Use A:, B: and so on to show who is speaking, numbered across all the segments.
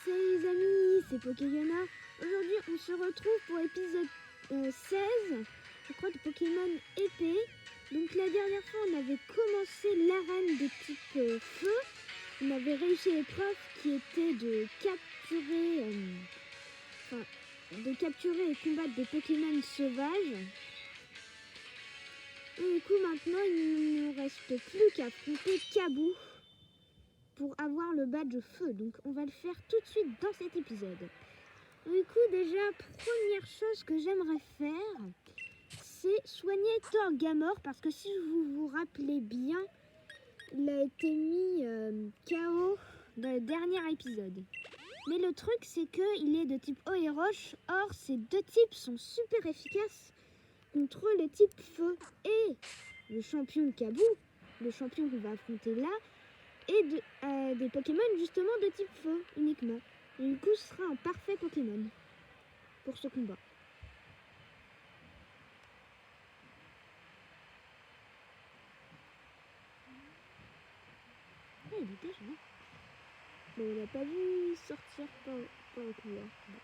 A: Salut les amis, c'est Pokéyona. Aujourd'hui on se retrouve pour l'épisode 16, je crois, de Pokémon épée. Donc la dernière fois on avait commencé l'arène de type feu. On avait réussi l'épreuve qui était de capturer et combattre des Pokémon sauvages. Et du coup maintenant il ne nous reste plus qu'à affronter Kabou pour avoir le badge feu. Donc on va le faire tout de suite dans cet épisode. Du coup déjà, première chose que j'aimerais faire, c'est soigner Torgamor, parce que si vous vous rappelez bien, il a été mis KO dans le dernier épisode. Mais le truc c'est qu'il est de type eau et roche, or ces deux types sont super efficaces contre le type feu. Et le champion Kabou, le champion qu'on va affronter là, et des Pokémon justement de type feu uniquement. Et du coup ce sera un parfait Pokémon pour ce combat. Ah, il est déjà. Bon, on n'a pas vu sortir par le couloir. Bon.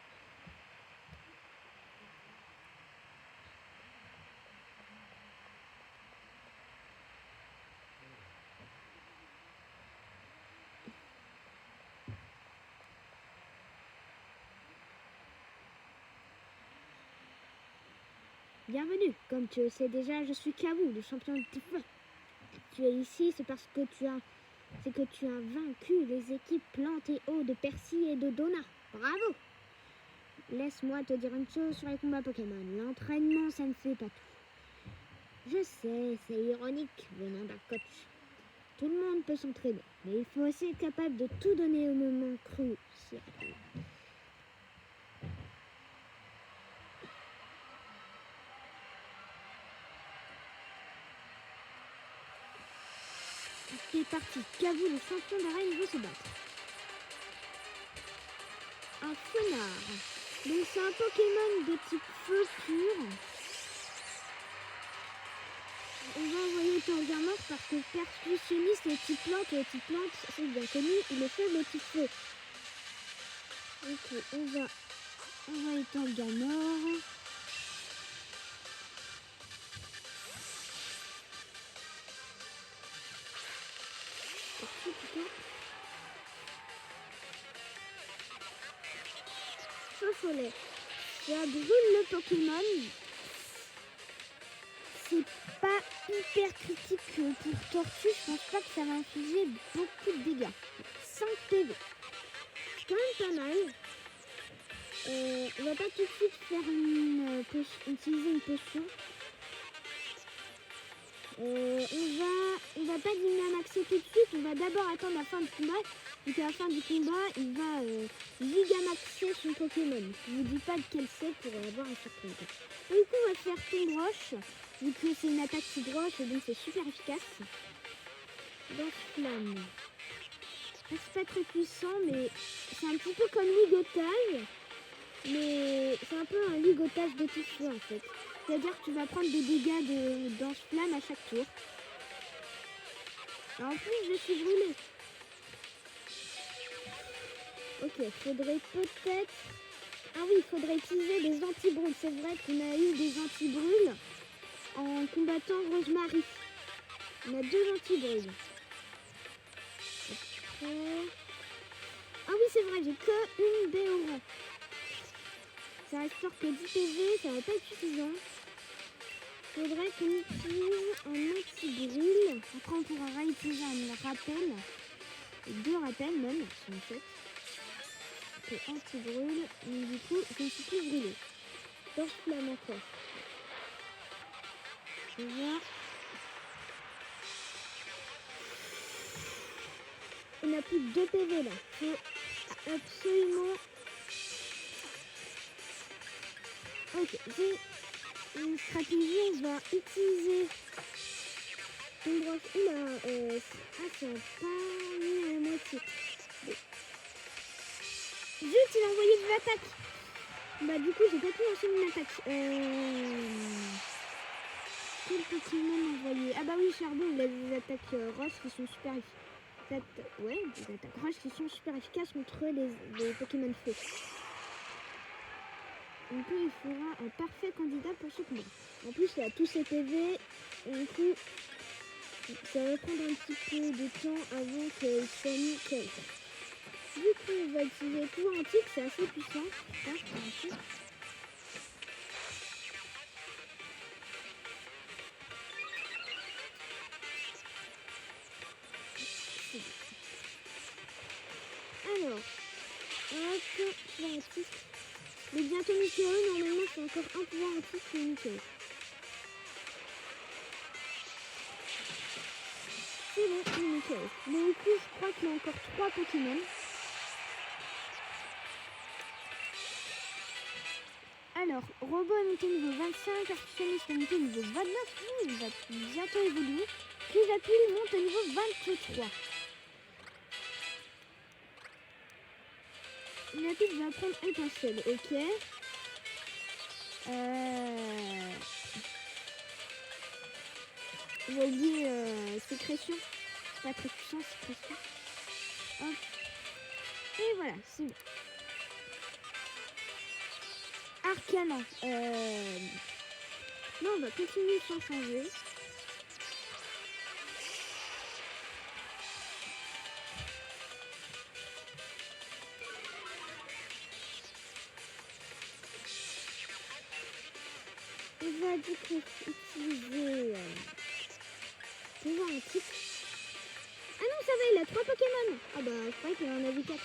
A: Bienvenue, comme tu le sais déjà, je suis Kabou, le champion du feu. Tu es ici, c'est parce que tu as vaincu les équipes Plante et Eau de Percy et de Donna. Bravo! Laisse-moi te dire une chose sur les combats Pokémon. L'entraînement, ça ne fait pas tout. Je sais, c'est ironique venant d'un coach. Tout le monde peut s'entraîner, mais il faut aussi être capable de tout donner au moment crucial. C'est parti, Kabou, le champion d'arène, veut se battre. Un Fenard. Donc c'est un Pokémon de type feu pur. On va envoyer Torgamor parce que percussionniste est type plante, et type plante, c'est bien connu, il est faible au type feu. Ok, on va envoyer Torgamor. Chauffe au lait. Ça brûle le Pokémon. C'est pas hyper critique pour Tortue. Je pense pas que ça va infliger beaucoup de dégâts. 5 PV. C'est quand même pas mal. On va pas tout de suite faire utiliser une potion. On va pas Dynamaxer tout de suite. On va d'abord attendre la fin du combat. Donc à la fin du combat, il va Gigamaxer son Pokémon. Je vous dis pas lequel c'est pour avoir un surprise. Du coup, on va faire Tombe Roche, vu que c'est une attaque type roche, et donc c'est super efficace. Danse Flamme. C'est pas très puissant, mais c'est un petit peu comme Ligotage. Mais c'est un peu un ligotage de tissu en fait. C'est-à-dire que tu vas prendre des dégâts de danse flamme à chaque tour. Alors, en plus, je suis brûlée. Ok, faudrait peut-être... Ah oui, il faudrait utiliser des anti-brûles. C'est vrai qu'on a eu des anti-brûles en combattant Rosemary. On a 2 anti-brûles. Après... Ah oui, c'est vrai, j'ai que une Béoran. Ça restaure que 10 PV, ça va pas être suffisant. Faudrait qu'on utilise un anti-brûle. Après on pourra réutiliser un rappel. 2 rappels même, si on fait. Ok, anti-brûle. Donc du coup, je ne suis plus brûlée. Danse flamme encore. Je vois. On a plus de 2 PV là. Faut absolument... Ok, j'ai une stratégie, on va utiliser une broche. Oula, ça n'a pas mis à la moitié. Bon. Zut, il a envoyé de l'attaque. Bah du coup, j'ai pas pu lancer une attaque. Quel Pokémon envoyé? Ah bah oui, Charbon, il a des attaques roches qui sont super efficaces. attaques roches qui sont super efficaces contre les Pokémon feu. Du coup, il fera un parfait candidat pour ce combat. En plus, il a tous ses PV. Du coup, ça va prendre un petit peu de temps avant qu'il soit mis KO. Du coup, on va utiliser pouvoir antique, c'est assez puissant. Je pense, pour antique. Alors, hop, pouvoir antique. Mais bientôt Mikao, normalement c'est encore un pouvoir antique pour Mikao. C'est bon, c'est Mikao. Mais du coup, je crois qu'il y a encore 3 Pokémon. Alors, Robot est monté niveau 25, Artificialiste est monté niveau 29, il va bientôt évoluer. Crisapule monte au niveau 23. Lapide va prendre étincelle, ok. On va oublier sécrétion. C'est pas très puissant, sécrétion. Hop. Et voilà, c'est bon. Arcana. Non, on va continuer sans changer. On va du coup utiliser pouvoir antique. Ah non, ça va, il a 3 Pokémon. Ah bah, je croyais qu'il en avait 4.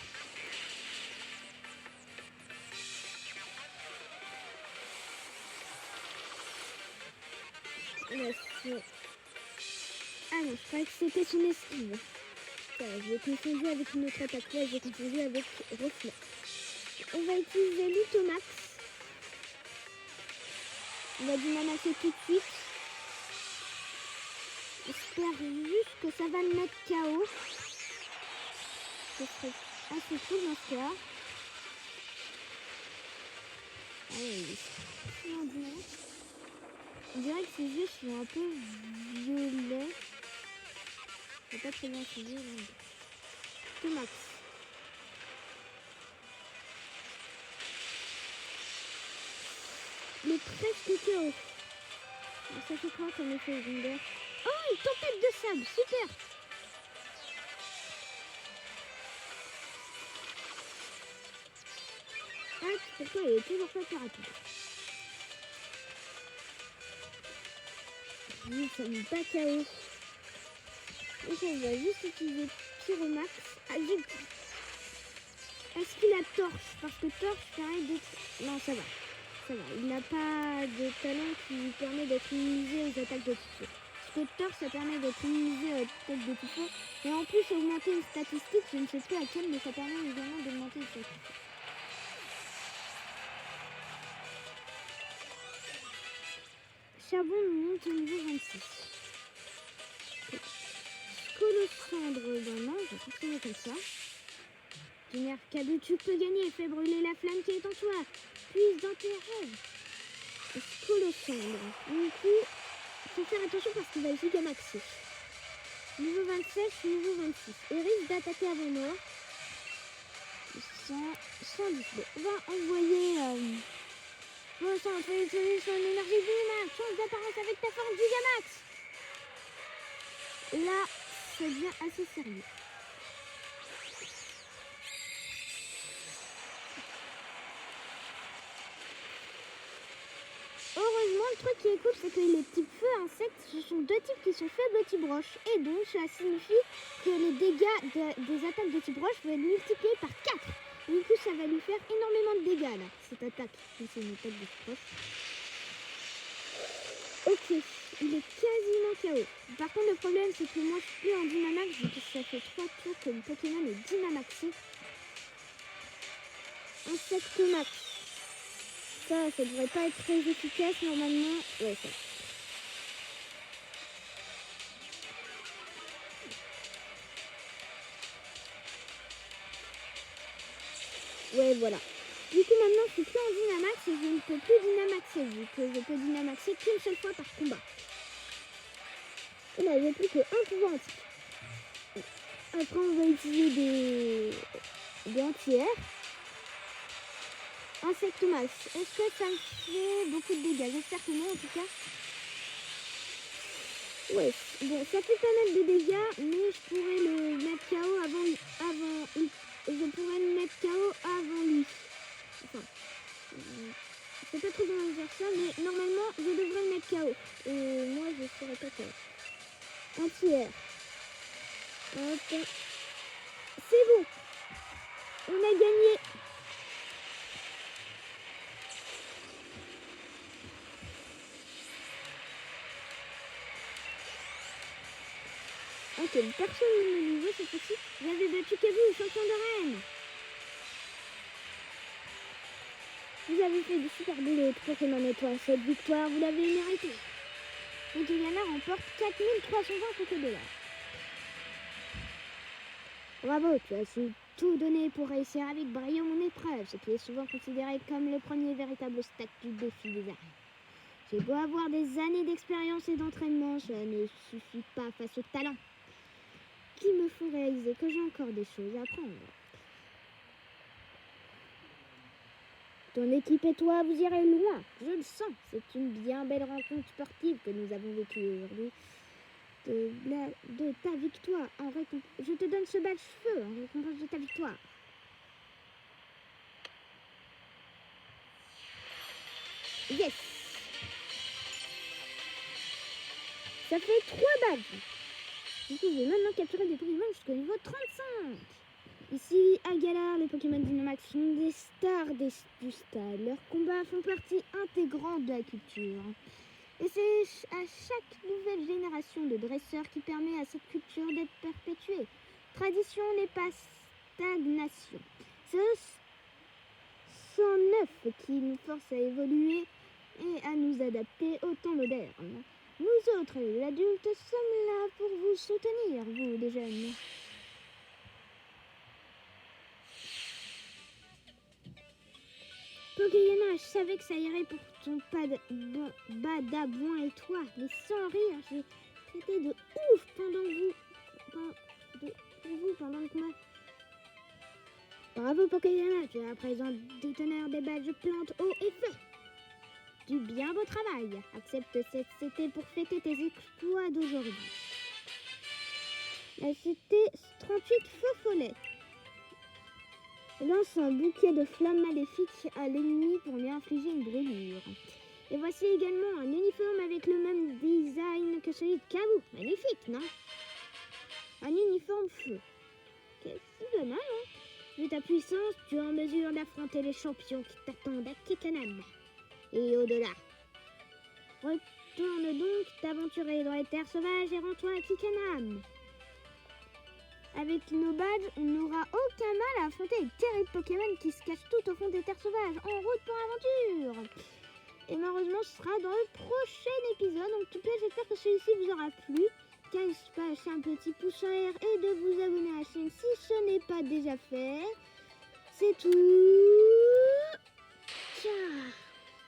A: Ah non, je croyais que c'était son esquive. J'ai confondu avec une autre attaque. Là, j'ai confondu avec Reflet. On va utiliser Lutomax. On va dynamaxer tout de suite. J'espère juste que ça va le mettre KO. Ce serait assez cool dans ce cas. Allez, on dirait que ses yeux sont un peu violets. C'est pas très bien ses yeux. Lutomax. Mais presque KO. Ça fait quoi comme effet secondaire? Oh, une tempête de sable, super. Ah, pourquoi il est toujours pas plus rapide? Oui, ça me bat KO. Donc on va juste utiliser Pyromax. Ah, est-ce qu'il a torche? Parce que torche permet d'être... Non, ça va. Ça va. Il n'a pas de talent qui lui permet d'être immunisé aux attaques de type feu. Parce que torche, ça permet d'être immunisé aux attaques de type feu. Et en plus, augmenter une statistique, je ne sais plus laquelle, mais ça permet également d'augmenter une statistique. Charbon nous monte au niveau 26. Colosandre, ben non, je vais continuer comme ça. Génère cadeau, tu peux gagner, fais brûler la flamme qui est en toi. Puise dans tes rêves. Colosandre. Du coup, il faut faire attention parce qu'il va gigamaxer. Niveau 27, niveau 26. Il risque d'attaquer avant mort. 110. Bon, on va envoyer... Concentre sur son énergie Gigamax. Change d'apparence avec ta forme Gigamax. Là, ça devient assez sérieux. Heureusement, le truc qui est cool, c'est que les types feu et insectes, ce sont deux types qui sont faibles au type roche. Et donc, ça signifie que les dégâts des attaques de type roche vont être multipliés par 4. Du coup, ça va lui faire énormément de dégâts, là, cette attaque. C'est une attaque de type roche. Ok, il est quasiment KO. Par contre, le problème, c'est que moi, je suis plus en Dynamax, vu que ça fait 3 tours que le Pokémon est Dynamaxé. Insectomax. Ça devrait pas être très efficace, normalement. Ouais, ça. Ouais, voilà. Du coup, maintenant, je suis plus en Dynamax et je ne peux plus Dynamaxer, vu que je peux Dynamaxer qu'une seule fois par combat. Et là, j'ai plus qu'un pouvoir antique. Après, on va utiliser des anti-air. Insectomasse. Est-ce que ça me fait beaucoup de dégâts? J'espère que non, en tout cas. Ouais, bon, ça fait pas mal de dégâts, mais je pourrais le mettre KO je pourrais le mettre KO avant lui. Enfin, je sais pas trop comment faire ça, mais normalement, je devrais le mettre KO. Et moi, je serais pas KO. Anti-air. Hop. C'est bon. On a gagné. Ok, personne ne me nouveau cette fois-ci. J'avais battu Kabu, champion de Rennes. Vous avez fait du super boulot, Pokémon Étoile. Cette victoire, vous l'avez méritée. Pokéliana remporte 4320 Pokédollars. Bravo, tu as su tout donner pour réussir avec brio mon épreuve, ce qui est souvent considéré comme le premier véritable stade du défi des arènes. J'ai beau avoir des années d'expérience et d'entraînement, ça ne suffit pas face au talent qui me font réaliser que j'ai encore des choses à apprendre. Ton équipe et toi, vous irez loin, je le sens. C'est une bien belle rencontre sportive que nous avons vécue aujourd'hui. De ta victoire, je te donne ce badge feu en récompense de ta victoire. Yes! Ça fait 3 badges. Vous pouvez maintenant capturer des Pokémon jusqu'au niveau 35. Ici, à Galar, les Pokémon Dynamax sont des stars du stade. Leurs combats font partie intégrante de la culture. Et c'est à chaque nouvelle génération de dresseurs qui permet à cette culture d'être perpétuée. Tradition n'est pas stagnation. C'est ce 109 qui nous force à évoluer et à nous adapter au temps moderne. Nous autres, les adultes, sommes là pour vous soutenir, vous les jeunes. Pokéliana, je savais que ça irait pour ton Badabouin et toi, mais sans rire, j'ai traité de ouf pendant le combat. Bravo Pokéliana, tu es à présent déteneur des badges plantes eau et feu. Du bien beau travail. Accepte cette CT pour fêter tes exploits d'aujourd'hui. La CT 38 feu follet. Lance un bouquet de flammes maléfiques à l'ennemi pour lui infliger une brûlure. Et voici également un uniforme avec le même design que celui de Kabu. Magnifique, non? Un uniforme feu. C'est dommage, hein? Vu ta puissance, tu es en mesure d'affronter les champions qui t'attendent à Kikanam. Et au-delà. Retourne donc t'aventurer dans les terres sauvages et rends-toi à Kikanam. Avec nos badges, on n'aura aucun mal à affronter les terribles Pokémon qui se cachent tout au fond des terres sauvages. En route pour l'aventure! Et malheureusement, ce sera dans le prochain épisode. En tout cas, j'espère que celui-ci vous aura plu. N'hésitez pas à lâcher un petit pouce en l'air et de vous abonner à la chaîne si ce n'est pas déjà fait. C'est tout. Ciao.